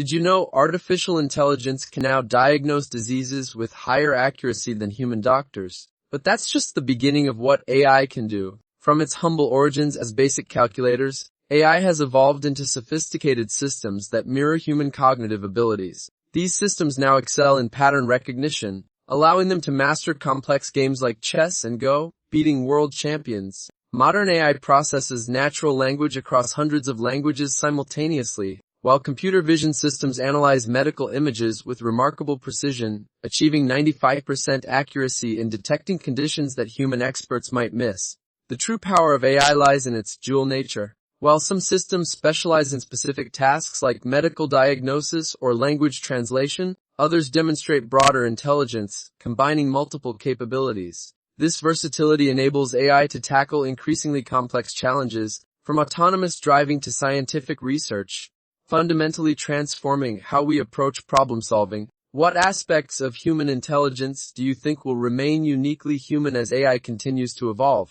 Did you know artificial intelligence can now diagnose diseases with higher accuracy than human doctors? But that's just the beginning of what AI can do. From its humble origins as basic calculators, AI has evolved into sophisticated systems that mirror human cognitive abilities. These systems now excel in pattern recognition, allowing them to master complex games like chess and Go, beating world champions. Modern AI processes natural language across hundreds of languages simultaneously, while computer vision systems analyze medical images with remarkable precision, achieving 95% accuracy in detecting conditions that human experts might miss. The true power of AI lies in its dual nature. While some systems specialize in specific tasks like medical diagnosis or language translation, others demonstrate broader intelligence, combining multiple capabilities. This versatility enables AI to tackle increasingly complex challenges, from autonomous driving to scientific research, fundamentally transforming how we approach problem solving. What aspects of human intelligence do you think will remain uniquely human as AI continues to evolve?